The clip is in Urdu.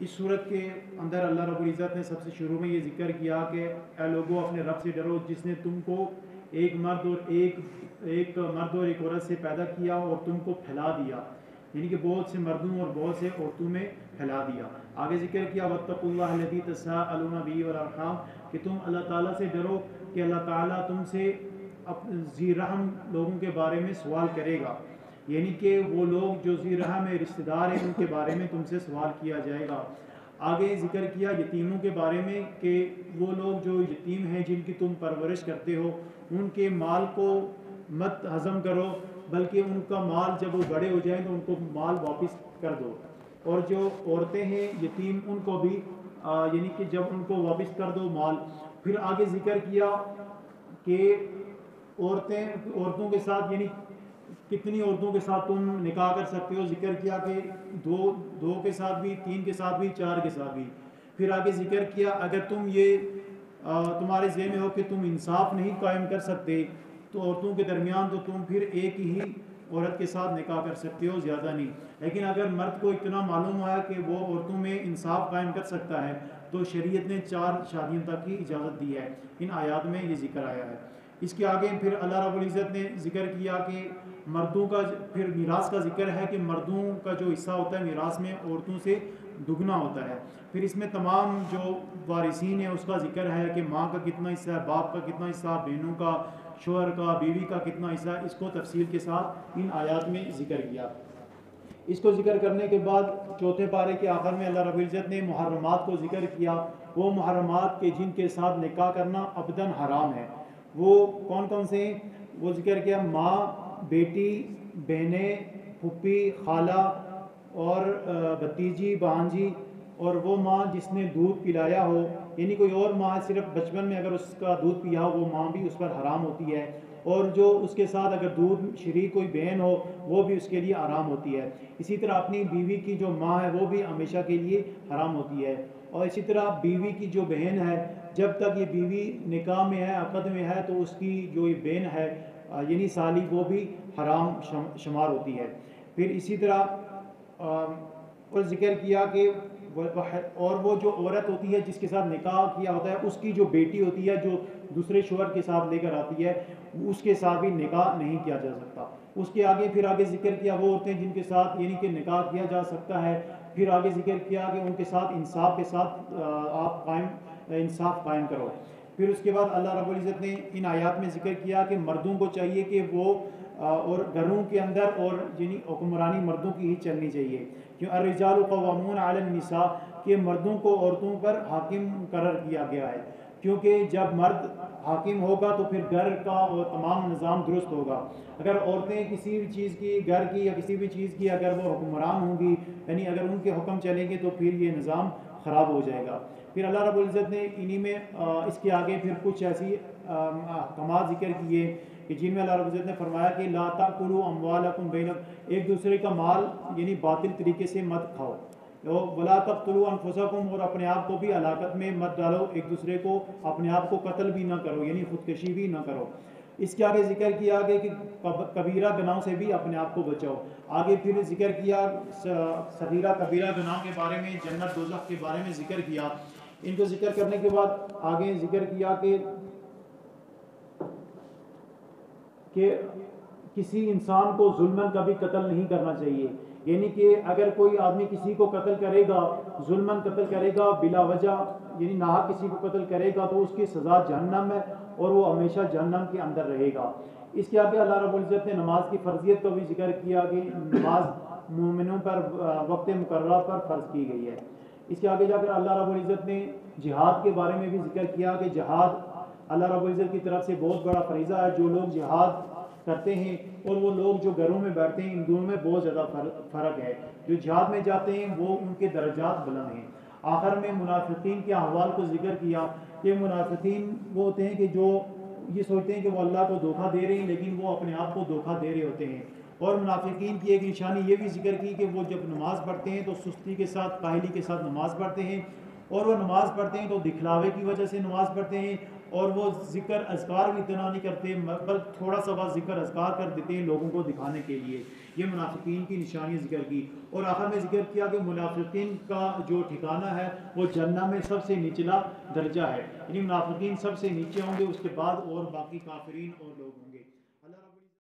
اس صورت کے اندر اللہ رب العزت نے سب سے شروع میں یہ ذکر کیا کہ اے لوگوں اپنے رب سے ڈرو جس نے تم کو ایک مرد اور ایک عورت سے پیدا کیا اور تم کو پھیلا دیا، یعنی کہ بہت سے مردوں اور بہت سے عورتوں میں پھیلا دیا۔ آگے ذکر کیا واتقوا اللہ الذی تساءلون بہ والارحام، کہ تم اللہ تعالیٰ سے ڈرو کہ اللہ تعالیٰ تم سے ذی رحم لوگوں کے بارے میں سوال کرے گا، یعنی کہ وہ لوگ جو ذی رحم ہے رشتہ دار ہیں ان کے بارے میں تم سے سوال کیا جائے گا۔ آگے ذکر کیا یتیموں کے بارے میں کہ وہ لوگ جو یتیم ہیں جن کی تم پرورش کرتے ہو ان کے مال کو مت ہضم کرو، بلکہ ان کا مال جب وہ بڑے ہو جائیں تو ان کو مال واپس کر دو، اور جو عورتیں ہیں یتیم ان کو بھی یعنی کہ جب ان کو واپس کر دو مال۔ پھر آگے ذکر کیا کہ عورتوں کے ساتھ یعنی کتنی عورتوں کے ساتھ تم نکاح کر سکتے ہو، ذکر کیا کہ دو کے ساتھ بھی، 3 کے ساتھ بھی، 4 کے ساتھ بھی۔ پھر آگے ذکر کیا اگر تم یہ تمہارے ذہن میں ہو کہ تم انصاف نہیں قائم کر سکتے تو عورتوں کے درمیان تو تم پھر ایک ہی عورت کے ساتھ نکاح کر سکتے ہو، زیادہ نہیں۔ لیکن اگر مرد کو اتنا معلوم ہوا کہ وہ عورتوں میں انصاف قائم کر سکتا ہے تو شریعت نے 4 شادیوں تک کی اجازت دی ہے، ان آیات میں یہ ذکر آیا ہے۔ اس کے آگے پھر اللہ رب العزت نے ذکر کیا کہ مردوں کا پھر میراث کا ذکر ہے کہ مردوں کا جو حصہ ہوتا ہے میراث میں عورتوں سے دگنا ہوتا ہے۔ پھر اس میں تمام جو وارثین ہیں اس کا ذکر ہے کہ ماں کا کتنا حصہ ہے، باپ کا کتنا حصہ، بہنوں کا، شوہر کا، بیوی کا کتنا حصہ ہے، اس کو تفصیل کے ساتھ ان آیات میں ذکر کیا۔ اس کو ذکر کرنے کے بعد چوتھے پارے کے آخر میں اللہ رب العزت نے محرمات کو ذکر کیا، وہ محرمات کے جن کے ساتھ نکاح کرنا ابداً حرام ہے۔ وہ کون کون سے ہیں؟ وہ ذکر کیا ماں، بیٹی، بہنیں، پھپھی، خالہ اور بھتیجی، بھانجی، اور وہ ماں جس نے دودھ پلایا ہو، یعنی کوئی اور ماں صرف بچپن میں اگر اس کا دودھ پیا ہو وہ ماں بھی اس پر حرام ہوتی ہے، اور جو اس کے ساتھ اگر دودھ شریک کوئی بہن ہو وہ بھی اس کے لیے حرام ہوتی ہے۔ اسی طرح اپنی بیوی کی جو ماں ہے وہ بھی ہمیشہ کے لیے حرام ہوتی ہے، اور اسی طرح بیوی کی جو بہن ہے جب تک یہ بیوی نکاح میں ہے، عقد میں ہے، تو اس کی جو یہ بہن ہے یعنی سالی وہ بھی حرام شمار ہوتی ہے۔ پھر اسی طرح اور ذکر کیا کہ اور وہ جو عورت ہوتی ہے جس کے ساتھ نکاح کیا ہوتا ہے اس کی جو بیٹی ہوتی ہے جو دوسرے شوہر کے ساتھ لے کر آتی ہے اس کے ساتھ بھی نکاح نہیں کیا جا سکتا۔ اس کے آگے پھر آگے ذکر کیا وہ عورتیں جن کے ساتھ یعنی کہ نکاح کیا جا سکتا ہے، پھر آگے ذکر کیا کہ ان کے ساتھ انصاف کے ساتھ آپ انصاف قائم کرو۔ پھر اس کے بعد اللہ رب العزت نے ان آیات میں ذکر کیا کہ مردوں کو چاہیے کہ وہ اور گھروں کے اندر اور یعنی حکمرانی مردوں کی ہی چلنی چاہیے، کیوں الرجال قوامون علی النساء، کہ مردوں کو عورتوں پر حاکم مقرر کیا گیا ہے، کیونکہ جب مرد حاکم ہوگا تو پھر گھر کا اور تمام نظام درست ہوگا۔ اگر عورتیں کسی بھی چیز کی، گھر کی یا کسی بھی چیز کی اگر وہ حکمران ہوں گی یعنی اگر ان کے حکم چلیں گے تو پھر یہ نظام خراب ہو جائے گا۔ پھر اللہ رب العزت نے انہی میں اس کے آگے پھر کچھ ایسی احکامات ذکر کیے کہ جن میں اللہ رب العزت نے فرمایا کہ لا تأکلوا اموالکم بینکم، ایک دوسرے کا مال یعنی باطل طریقے سے مت کھاؤ، ولا تقتلوا انفسکم، اور اپنے آپ کو بھی ہلاکت میں مت ڈالو، ایک دوسرے کو اپنے آپ کو قتل بھی نہ کرو یعنی خودکشی بھی نہ کرو۔ اس کے آگے ذکر کیا آگے کہ کبیرہ گناہوں سے بھی اپنے آپ کو بچاؤ۔ آگے پھر ذکر کیا صغیرہ کبیرہ گناہوں کے بارے میں، جنت دوزخ کے بارے میں ذکر کیا۔ ان کو ذکر کرنے کے بعد آگے ذکر کیا کہ کسی انسان کو ظلماً کبھی قتل نہیں کرنا چاہیے، یعنی کہ اگر کوئی آدمی کسی کو قتل کرے گا، ظلماً قتل کرے گا، بلا وجہ یعنی ناحق کسی کو قتل کرے گا تو اس کی سزا جہنم ہے اور وہ ہمیشہ جہنم کے اندر رہے گا۔ اس کے آگے اللہ رب العزت نے نماز کی فرضیت کو بھی ذکر کیا کہ نماز مومنوں پر وقت مقررہ پر فرض کی گئی ہے۔ اس کے آگے جا کر اللہ رب العزت نے جہاد کے بارے میں بھی ذکر کیا کہ جہاد اللہ رب العزت کی طرف سے بہت بڑا فریضہ ہے۔ جو لوگ جہاد کرتے ہیں اور وہ لوگ جو گھروں میں بیٹھتے ہیں ان دونوں میں بہت زیادہ فرق ہے۔ جو جہاد میں جاتے ہیں وہ ان کے درجات بلند ہیں۔ آخر میں منافقین کے احوال کو ذکر کیا کہ منافقین وہ ہوتے ہیں کہ جو یہ سوچتے ہیں کہ وہ اللہ کو دھوکہ دے رہے ہیں لیکن وہ اپنے آپ کو دھوکہ دے رہے ہوتے ہیں۔ اور منافقین کی ایک نشانی یہ بھی ذکر کی کہ وہ جب نماز پڑھتے ہیں تو سستی کے ساتھ، کاہلی کے ساتھ نماز پڑھتے ہیں، اور وہ نماز پڑھتے ہیں تو دکھلاوے کی وجہ سے نماز پڑھتے ہیں، اور وہ ذکر اذکار بھی اتنا نہیں کرتے بلکہ تھوڑا سا بس ذکر اذکار کر دیتے ہیں لوگوں کو دکھانے کے لیے۔ یہ منافقین کی نشانیاں ذکر کی، اور آخر میں ذکر کیا کہ منافقین کا جو ٹھکانہ ہے وہ جہنم میں سب سے نچلا درجہ ہے، یعنی منافقین سب سے نیچے ہوں گے، اس کے بعد اور باقی کافرین اور لوگ ہوں گے۔